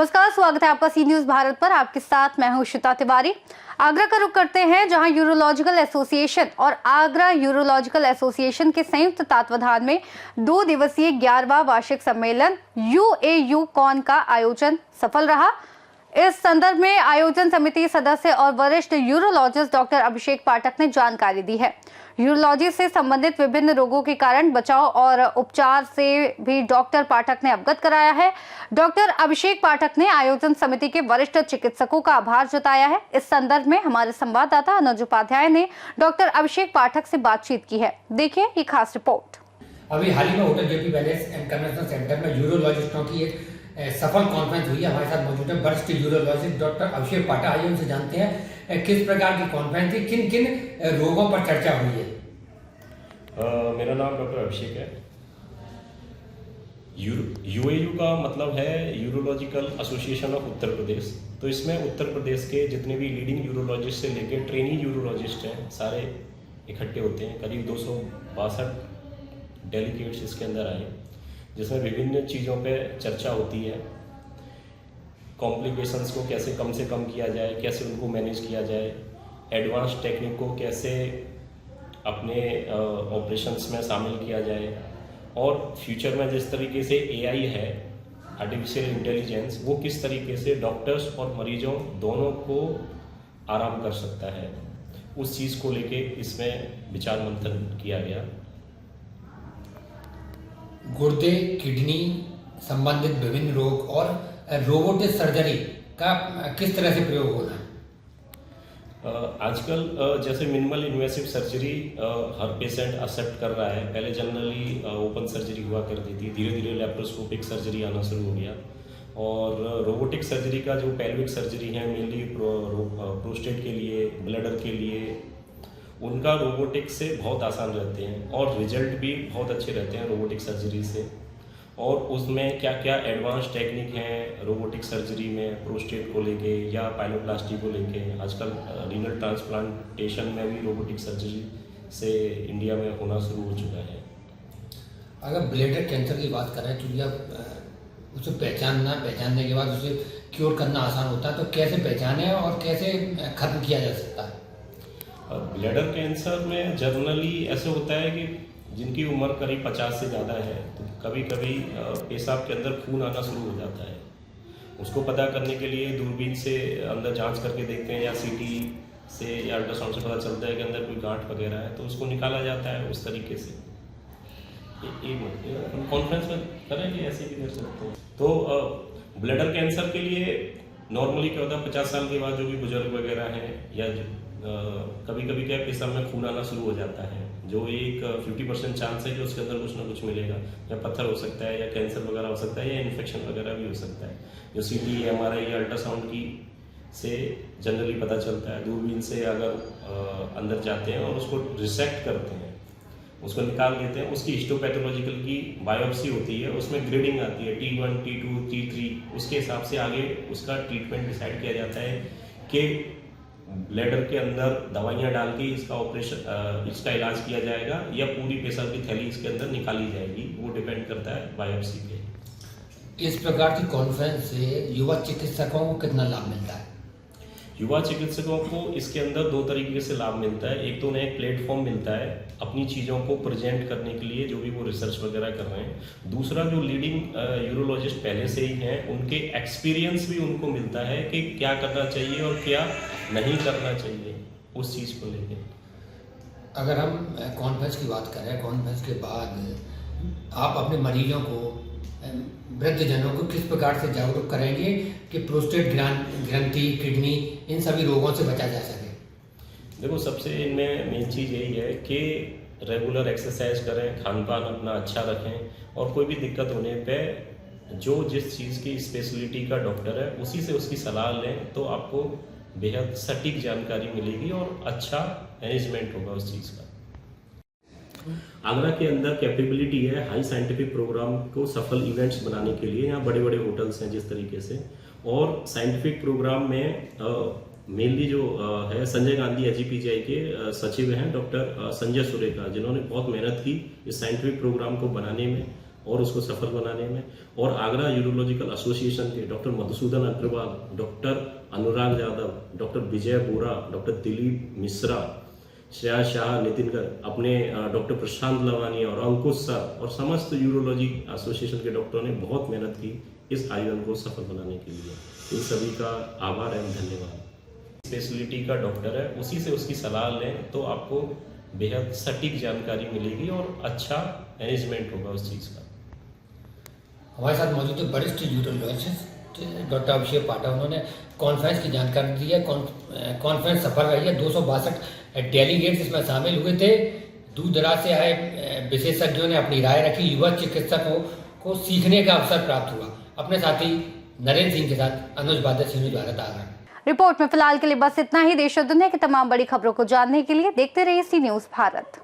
नमस्कार, स्वागत है आपका सी न्यूज भारत पर। आपके साथ मैं हूं श्वेता तिवारी। आगरा का रुख करते हैं, जहां यूरोलॉजिकल एसोसिएशन और आगरा यूरोलॉजिकल एसोसिएशन के संयुक्त तत्वाधान में 2 दिवसीय 11वां वार्षिक सम्मेलन UAU कॉन का आयोजन सफल रहा। इस संदर्भ में आयोजन समिति सदस्य और वरिष्ठ यूरोलॉजिस्ट डॉक्टर अभिषेक पाठक ने जानकारी दी है। यूरोलॉजी से संबंधित विभिन्न रोगों के कारण बचाव और उपचार से भी डॉक्टर पाठक ने अवगत कराया है। डॉक्टर अभिषेक पाठक ने आयोजन समिति के वरिष्ठ चिकित्सकों का आभार जताया है। इस संदर्भ में हमारे संवाददाता अनुज उपाध्याय ने डॉक्टर अभिषेक पाठक से बातचीत की है। देखिए ये खास रिपोर्ट। अभी हाल ही में hotel JP palace and convention centre में यूरोलॉजिस्टों की एक सफल कॉन्फ्रेंस हुई है। हमारे साथ मौजूद है वरिष्ठ यूरोलॉजिस्ट डॉक्टर अभिषेक पाठक। आइए उनसे जानते हैं किस प्रकार की कॉन्फ्रेंस थी, किन किन रोगों पर चर्चा हुई है। मेरा नाम डॉक्टर अभिषेक है। UAU का मतलब है urological association of Uttar Pradesh. तो इसमें उत्तर प्रदेश के जितने भी लीडिंग यूरोलॉजिस्ट से लेकर ट्रेनी यूरोलॉजिस्ट हैं, सारे इकट्ठे होते हैं। करीब 262 डेलीगेट्स इसके अंदर आए, जिसमें विभिन्न चीज़ों पे चर्चा होती है। कॉम्प्लिकेशंस को कैसे कम से कम किया जाए, कैसे उनको मैनेज किया जाए, एडवांस टेक्निक को कैसे अपने ऑपरेशंस में शामिल किया जाए, और फ्यूचर में जिस तरीके से AI है, आर्टिफिशियल इंटेलिजेंस, वो किस तरीके से डॉक्टर्स और मरीजों दोनों को आराम कर सकता है, उस चीज़ को लेके इसमें विचार मंथन किया गया। गुर्दे, किडनी संबंधित विभिन्न रोग और रोबोटिक सर्जरी का किस तरह से प्रयोग होना है। आजकल जैसे मिनिमल इन्वेसिव सर्जरी हर पेशेंट एक्सेप्ट कर रहा है। पहले जनरली ओपन सर्जरी हुआ करती थी, धीरे धीरे लैप्रोस्कोपिक सर्जरी आना शुरू हो गया। और रोबोटिक सर्जरी का जो पेल्विक सर्जरी है, मेनली प्रोस्टेट के लिए, ब्लैडर के लिए, उनका रोबोटिक से बहुत आसान रहते हैं और रिजल्ट भी बहुत अच्छे रहते हैं रोबोटिक सर्जरी से। और उसमें क्या क्या एडवांस टेक्निक हैं रोबोटिक सर्जरी में, प्रोस्टेट को लेके या पाइलोप्लास्टी को लेके। आजकल रीनल ट्रांसप्लांटेशन में भी रोबोटिक सर्जरी से इंडिया में होना शुरू हो चुका है। अगर ब्लैडर कैंसर की बात करें तो जब उसे पहचानने के बाद उसे क्योर करना आसान होता है, तो कैसे पहचाने और कैसे खत्म किया जा सकता है। ब्लैडर कैंसर में जनरली ऐसे होता है कि जिनकी उम्र करीब 50 से ज़्यादा है, तो कभी कभी पेशाब के अंदर खून आना शुरू हो जाता है। उसको पता करने के लिए दूरबीन से अंदर जांच करके देखते हैं, या CT से या अल्ट्रासाउंड से पता चलता है कि अंदर कोई गांठ वगैरह है, तो उसको निकाला जाता है उस तरीके से। कॉन्फ्रेंस में करेंगे, ऐसे भी कर सकते हैं। तो ब्लैडर कैंसर के लिए नॉर्मली क्या होता है, 50 साल के बाद जो भी बुजुर्ग वगैरह हैं, या कभी कभी क्या पेशाब में खून आना शुरू हो जाता है, जो एक 50% चांस है कि उसके अंदर कुछ ना कुछ मिलेगा। या पत्थर हो सकता है, या कैंसर वगैरह हो सकता है, या इन्फेक्शन वगैरह भी हो सकता है, जो CT, MRI या अल्ट्रासाउंड की से जनरली पता चलता है। दूरबीन से अगर अंदर जाते हैं और उसको रिसेक्ट करते हैं, उसको निकाल देते हैं, उसकी हिस्टोपैथोलॉजिकल की बायोप्सी होती है, उसमें ग्रेडिंग आती है T1, T2, T3। उसके हिसाब से आगे उसका ट्रीटमेंट डिसाइड किया जाता है कि ब्लैडर के अंदर दवाइयां डाल के इसका ऑपरेशन, इसका इलाज किया जाएगा, या पूरी पेशाब की थैली इसके अंदर निकाली जाएगी। वो डिपेंड करता है बायोप्सी पे। इस प्रकार की कॉन्फ्रेंस से युवा चिकित्सकों को कितना लाभ मिलता है। युवा चिकित्सकों को इसके अंदर 2 तरीके से लाभ मिलता है। एक तो उन्हें एक प्लेटफॉर्म मिलता है अपनी चीज़ों को प्रेजेंट करने के लिए, जो भी वो रिसर्च वगैरह कर रहे हैं। दूसरा, जो लीडिंग यूरोलॉजिस्ट पहले से ही हैं, उनके एक्सपीरियंस भी उनको मिलता है कि क्या करना चाहिए और क्या नहीं करना चाहिए उस चीज़ को लेके। अगर हम कॉन्फ्रेंस की बात करें, कॉन्फ्रेंस के बाद आप अपने मरीजों को, वृद्धजनों को किस प्रकार से जागरूक करेंगे कि प्रोस्टेट ग्रंथि, किडनी, इन सभी रोगों से बचा जा सके। देखो, सबसे इनमें मेन चीज़ यही है कि रेगुलर एक्सरसाइज करें, खान पान अपना अच्छा रखें, और कोई भी दिक्कत होने पे जो जिस चीज़ की स्पेशलिटी का डॉक्टर है उसी से उसकी सलाह लें, तो आपको बेहद सटीक जानकारी मिलेगी और अच्छा मैनेजमेंट होगा उस चीज़ का। आगरा के अंदर कैपेबिलिटी है हाई साइंटिफिक प्रोग्राम को सफल इवेंट्स बनाने के लिए। यहाँ बड़े बड़े होटल्स हैं जिस तरीके से, और साइंटिफिक प्रोग्राम में मेनली जो है संजय गांधी HGPGI के सचिव हैं डॉक्टर संजय सुरेखा, जिन्होंने बहुत मेहनत की इस साइंटिफिक प्रोग्राम को बनाने में, और उसको सफल बनाने में। और आगरा यूरोलॉजिकल एसोसिएशन के doctor Madhusudan Agarwal, doctor Anurag Yadav, doctor विजय बोरा, डॉक्टर दिलीप मिश्रा, श्रेया शाह, नितिन कर, अपने डॉक्टर प्रशांत लवानी और अंकुश सर और समस्त यूरोलॉजी एसोसिएशन के डॉक्टरों ने बहुत मेहनत की इस आयोजन को सफल बनाने के लिए। इन सभी का आभार एवं धन्यवाद। स्पेशलिटी का डॉक्टर है, उसी से उसकी सलाह लें तो आपको बेहद सटीक जानकारी मिलेगी और अच्छा मैनेजमेंट होगा उस चीज़ का। हमारे साथ मौजूद है वरिष्ठ यूरोलॉजिस्ट डॉक्टर अभिषेक पाठक। उन्होंने कॉन्फ्रेंस की जानकारी दी है। कॉन्फ्रेंस सफल रही है। 262 डेलीगेट्स इसमें शामिल हुए थे। दूर दराज से आए विशेषज्ञों ने अपनी राय रखी। युवा चिकित्सकों को सीखने का अवसर प्राप्त हुआ। अपने साथी नरेंद्र सिंह के साथ अनुज बादल, न्यूज़ भारत आगरा। रिपोर्ट में फिलहाल के लिए बस इतना ही। देश और दुनिया की तमाम बड़ी खबरों को जानने के लिए देखते रहिए सी न्यूज़ भारत।